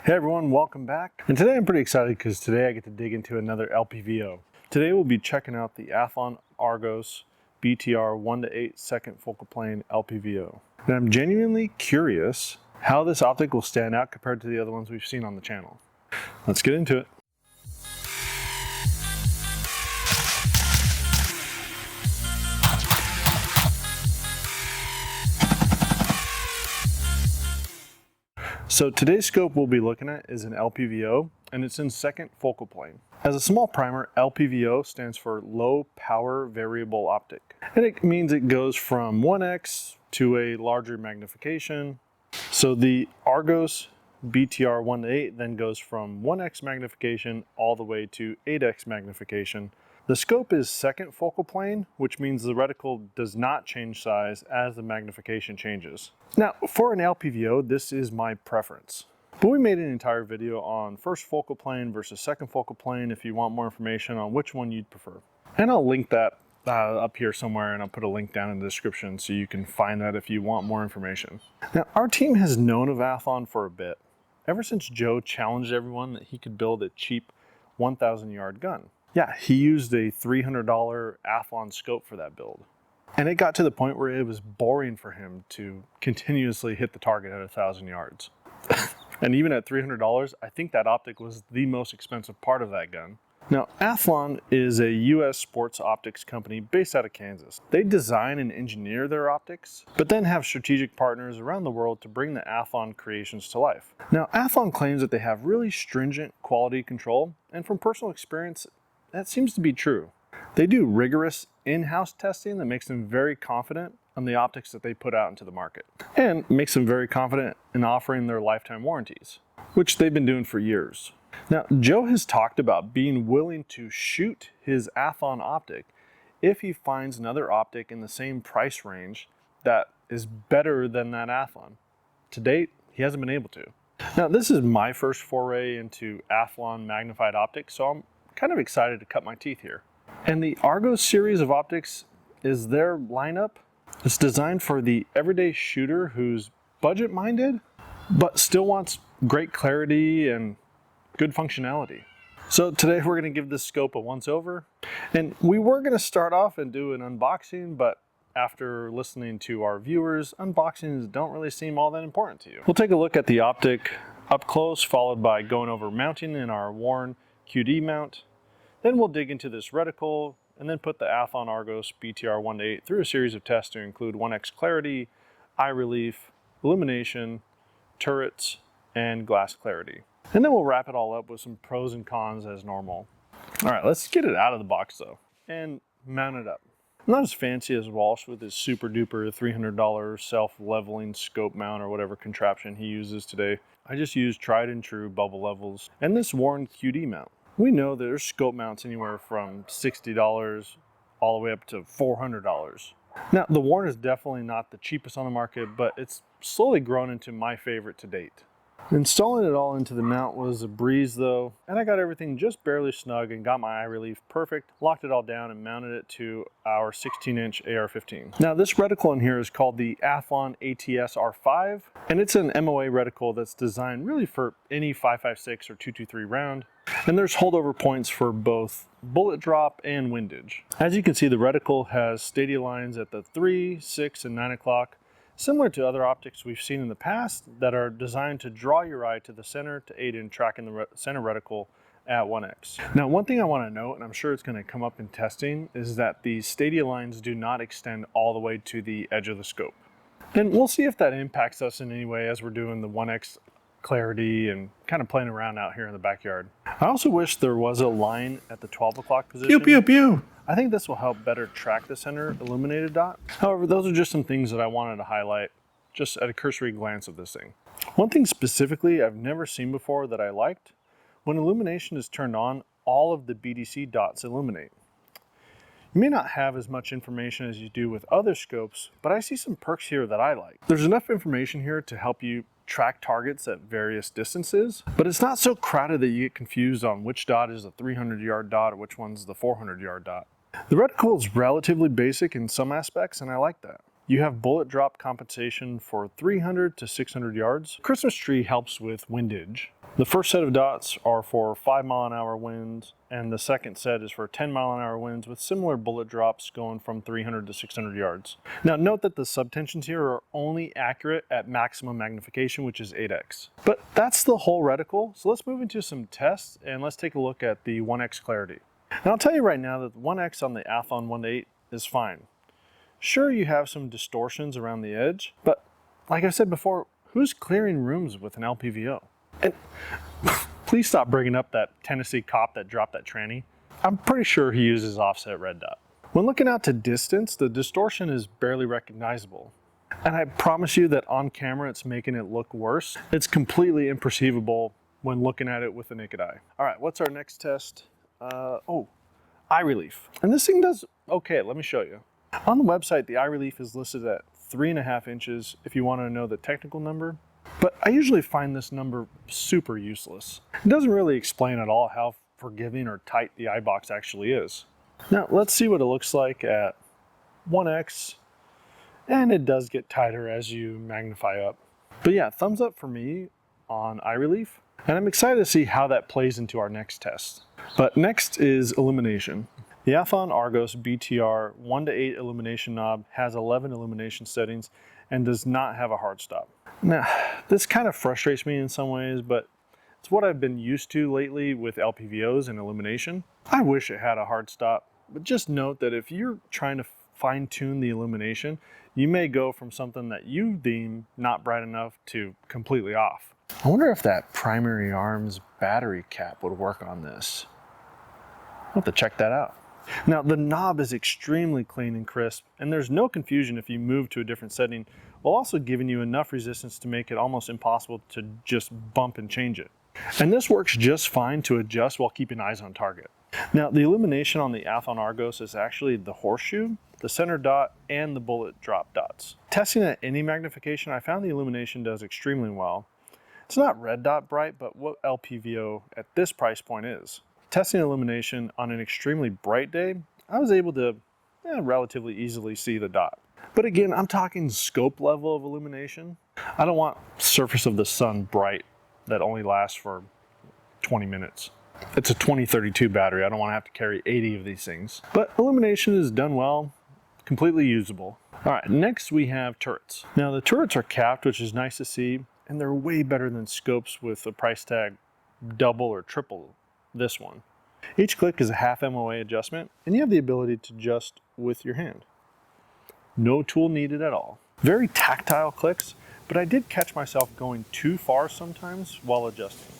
Hey everyone, welcome back. And today I'm pretty excited because today I get to dig into another LPVO. Today we'll be checking out the Athlon ARGOS BTR 1:8 second focal plane LPVO. And I'm genuinely curious how this optic will stand out compared to the other ones we've seen on the channel. Let's get into it. So today's scope we'll be looking at is an LPVO, and it's in second focal plane. As a small primer, LPVO stands for Low Power Variable Optic, and it means it goes from 1x to a larger magnification. So the ARGOS BTR 1:8 then goes from 1x magnification all the way to 8x magnification. The scope is second focal plane, which means the reticle does not change size as the magnification changes. Now, for an LPVO, this is my preference. But we made an entire video on first focal plane versus second focal plane if you want more information on which one you'd prefer. And I'll link that up here somewhere, and I'll put a link down in the description so you can find that if you want more information. Now, our team has known of Athlon for a bit, ever since Joe challenged everyone that he could build a cheap 1,000-yard gun. Yeah, he used a $300 Athlon scope for that build. And it got to the point where it was boring for him to continuously hit the target at 1,000 yards. And even at $300, I think that optic was the most expensive part of that gun. Now, Athlon is a US sports optics company based out of Kansas. They design and engineer their optics, but then have strategic partners around the world to bring the Athlon creations to life. Now, Athlon claims that they have really stringent quality control, and from personal experience, that seems to be true. They do rigorous in-house testing that makes them very confident on the optics that they put out into the market, and makes them very confident in offering their lifetime warranties, which they've been doing for years. Now, Joe has talked about being willing to shoot his Athlon optic if he finds another optic in the same price range that is better than that Athlon. To date, he hasn't been able to. Now, this is my first foray into Athlon magnified optics, so I'm kind of excited to cut my teeth here. And the ARGOS series of optics is their lineup. It's designed for the everyday shooter who's budget minded, but still wants great clarity and good functionality. So today we're going to give this scope a once over, and we were going to start off and do an unboxing, but after listening to our viewers, unboxings don't really seem all that important to you. We'll take a look at the optic up close, followed by going over mounting in our worn QD mount. Then we'll dig into this reticle and then put the Athlon ARGOS BTR 1:8 through a series of tests to include 1x clarity, eye relief, illumination, turrets, and glass clarity. And then we'll wrap it all up with some pros and cons as normal. All right, let's get it out of the box though and mount it up. I'm not as fancy as Walsh with his super duper $300 self-leveling scope mount or whatever contraption he uses today. I just use tried and true bubble levels and this worn QD mount. We know there's scope mounts anywhere from $60 all the way up to $400. Now, the Warren is definitely not the cheapest on the market, but it's slowly grown into my favorite to date. Installing it all into the mount was a breeze though, and I got everything just barely snug and got my eye relief perfect, locked it all down and mounted it to our 16-inch AR-15. Now this reticle in here is called the Athlon ATS-R5, and it's an MOA reticle that's designed really for any 5.56 or 223 round, and there's holdover points for both bullet drop and windage. As you can see, the reticle has stadia lines at the 3, 6, and 9 o'clock, similar to other optics we've seen in the past that are designed to draw your eye to the center to aid in tracking the center reticle at 1x. Now, one thing I want to note, and I'm sure it's going to come up in testing, is that the stadia lines do not extend all the way to the edge of the scope. And we'll see if that impacts us in any way as we're doing the 1x clarity and kind of playing around out here in the backyard. I also wish there was a line at the 12 o'clock position. Pew, pew, pew. I think this will help better track the center illuminated dot. However, those are just some things that I wanted to highlight just at a cursory glance of this thing. One thing specifically I've never seen before that I liked, when illumination is turned on, all of the BDC dots illuminate. You may not have as much information as you do with other scopes, but I see some perks here that I like. There's enough information here to help you track targets at various distances, but it's not so crowded that you get confused on which dot is the 300-yard dot or which one's the 400-yard dot. The reticle is relatively basic in some aspects, and I like that. You have bullet drop compensation for 300 to 600 yards. Christmas tree helps with windage. The first set of dots are for 5-mile-an-hour winds, and the second set is for 10-mile-an-hour winds with similar bullet drops going from 300 to 600 yards. Now note that the subtensions here are only accurate at maximum magnification, which is 8x. But that's the whole reticle, so let's move into some tests and let's take a look at the 1x clarity. Now I'll tell you right now that the 1x on the Athlon 1-8 is fine. Sure, you have some distortions around the edge, but like I said before, who's clearing rooms with an LPVO? And please stop bringing up that Tennessee cop that dropped that tranny. I'm pretty sure he uses offset red dot. When looking out to distance, the distortion is barely recognizable. And I promise you that on camera it's making it look worse. It's completely imperceivable when looking at it with the naked eye. All right, what's our next test? Eye relief. And this thing does okay, let me show you. On the website, the eye relief is listed at 3.5 inches if you want to know the technical number. But I usually find this number super useless. It doesn't really explain at all how forgiving or tight the eye box actually is. Now let's see what it looks like at 1x, and it does get tighter as you magnify up. But yeah, thumbs up for me on eye relief, and I'm excited to see how that plays into our next test. But next is illumination. The Athlon ARGOS BTR 1:8 illumination knob has 11 illumination settings and does not have a hard stop. Now, this kind of frustrates me in some ways, but it's what I've been used to lately with LPVOs and illumination. I wish it had a hard stop, but just note that if you're trying to fine-tune the illumination, you may go from something that you deem not bright enough to completely off. I wonder if that primary arms battery cap would work on this. I'll have to check that out. Now, the knob is extremely clean and crisp, and there's no confusion if you move to a different setting, while also giving you enough resistance to make it almost impossible to just bump and change it. And this works just fine to adjust while keeping eyes on target. Now, the illumination on the Athlon ARGOS is actually the horseshoe, the center dot, and the bullet drop dots. Testing at any magnification, I found the illumination does extremely well. It's not red dot bright, but what LPVO at this price point is. Testing illumination on an extremely bright day, I was able to relatively easily see the dot. But again, I'm talking scope level of illumination. I don't want surface of the sun bright that only lasts for 20 minutes. It's a 2032 battery. I don't want to have to carry 80 of these things. But illumination is done well, completely usable. All right, next we have turrets. Now the turrets are capped, which is nice to see, and they're way better than scopes with a price tag double or triple this one. Each click is a half MOA adjustment, and you have the ability to adjust with your hand. No tool needed at all. Very tactile clicks, but I did catch myself going too far sometimes while adjusting.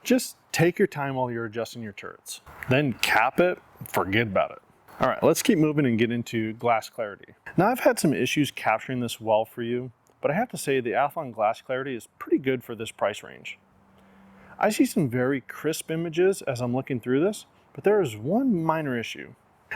Just take your time while you're adjusting your turrets. Then cap it, forget about it. All right, let's keep moving and get into glass clarity. Now I've had some issues capturing this well for you, but I have to say the Athlon glass clarity is pretty good for this price range. I see some very crisp images as I'm looking through this, but there is one minor issue.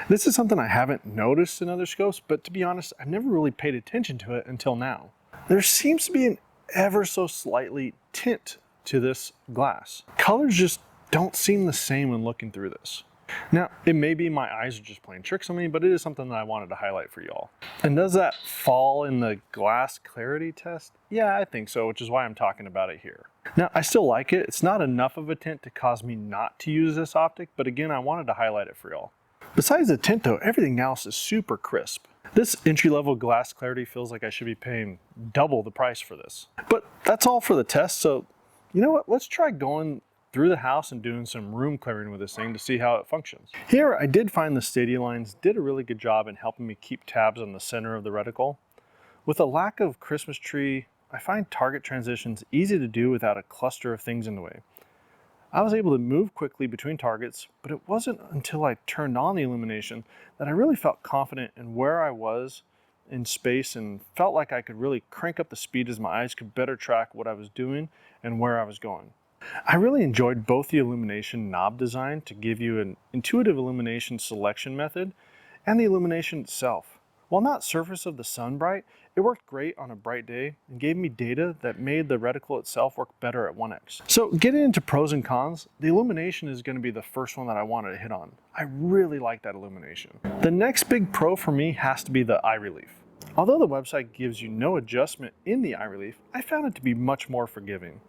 This is something I haven't noticed in other scopes, but to be honest, I've never really paid attention to it until now. There seems to be an ever so slightly tint to this glass. Colors just don't seem the same when looking through this. Now, it may be my eyes are just playing tricks on me, but it is something that I wanted to highlight for y'all. And does that fall in the glass clarity test? Yeah, I think so, which is why I'm talking about it here. Now, I still like it. It's not enough of a tint to cause me not to use this optic, but again, I wanted to highlight it for y'all. Besides the tint though, everything else is super crisp. This entry-level glass clarity feels like I should be paying double the price for this. But that's all for the test, so you know what? Let's try going through the house and doing some room clearing with this thing to see how it functions. Here, I did find the Stadia lines did a really good job in helping me keep tabs on the center of the reticle. With a lack of Christmas tree, I find target transitions easy to do without a cluster of things in the way. I was able to move quickly between targets, but it wasn't until I turned on the illumination that I really felt confident in where I was in space and felt like I could really crank up the speed as my eyes could better track what I was doing and where I was going. I really enjoyed both the illumination knob design to give you an intuitive illumination selection method and the illumination itself. While not surface of the sun bright, it worked great on a bright day and gave me data that made the reticle itself work better at 1x. So getting into pros and cons, the illumination is going to be the first one that I wanted to hit on. I really like that illumination. The next big pro for me has to be the eye relief. Although the website gives you no adjustment in the eye relief, I found it to be much more forgiving.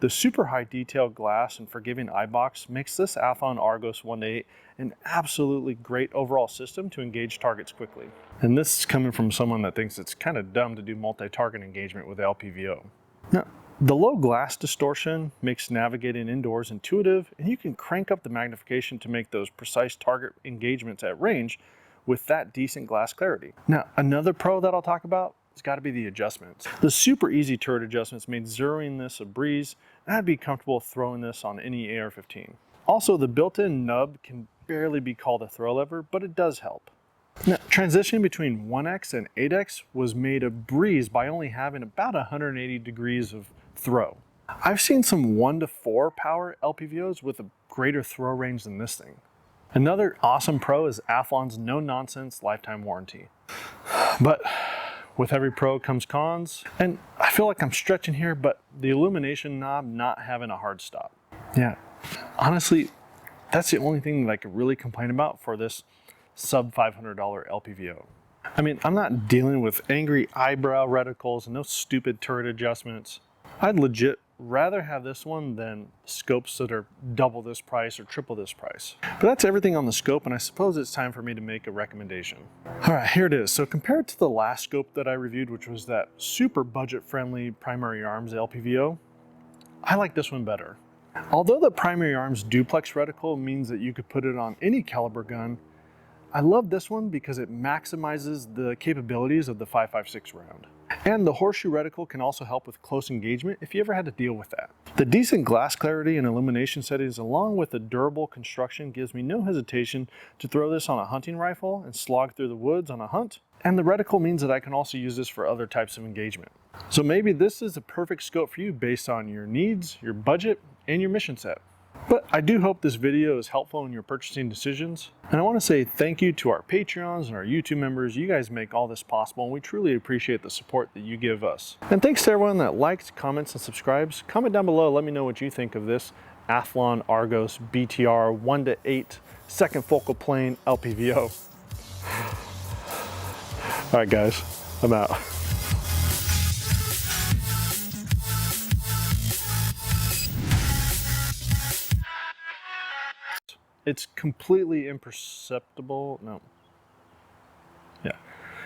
The super high detail glass and forgiving eye box makes this Athlon ARGOS 1-8 an absolutely great overall system to engage targets quickly. And this is coming from someone that thinks it's kind of dumb to do multi-target engagement with LPVO. Now, the low glass distortion makes navigating indoors intuitive, and you can crank up the magnification to make those precise target engagements at range with that decent glass clarity. Now, another pro that I'll talk about has got to be the adjustments. The super easy turret adjustments made zeroing this a breeze, and I'd be comfortable throwing this on any AR-15. Also, the built-in nub can barely be called a throw lever, but it does help. Now, transitioning between 1X and 8X was made a breeze by only having about 180 degrees of throw. I've seen some 1 to 4 power LPVOs with a greater throw range than this thing. Another awesome pro is Athlon's no-nonsense lifetime warranty. But with every pro comes cons, and I feel like I'm stretching here, but the illumination knob not having a hard stop. Yeah, honestly, that's the only thing that I could really complain about for this sub $500 LPVO. I mean, I'm not dealing with angry eyebrow reticles and no stupid turret adjustments. I'd legit rather have this one than scopes that are double this price or triple this price. But that's everything on the scope, and I suppose it's time for me to make a recommendation. All right, here it is. So compared to the last scope that I reviewed, which was that super budget-friendly primary arms LPVO, I like this one better. Although the primary arms duplex reticle means that you could put it on any caliber gun, I love this one because it maximizes the capabilities of the 5.56 round. And the horseshoe reticle can also help with close engagement if you ever had to deal with that. The decent glass clarity and illumination settings along with the durable construction gives me no hesitation to throw this on a hunting rifle and slog through the woods on a hunt. And the reticle means that I can also use this for other types of engagement. So maybe this is a perfect scope for you based on your needs, your budget, and your mission set. But I do hope this video is helpful in your purchasing decisions. And I want to say thank you to our Patreons and our YouTube members. You guys make all this possible, and we truly appreciate the support that you give us. And thanks to everyone that likes, comments, and subscribes. Comment down below, let me know what you think of this Athlon ARGOS BTR 1 to 8 second focal plane LPVO. All right, guys, I'm out. It's completely imperceptible. No.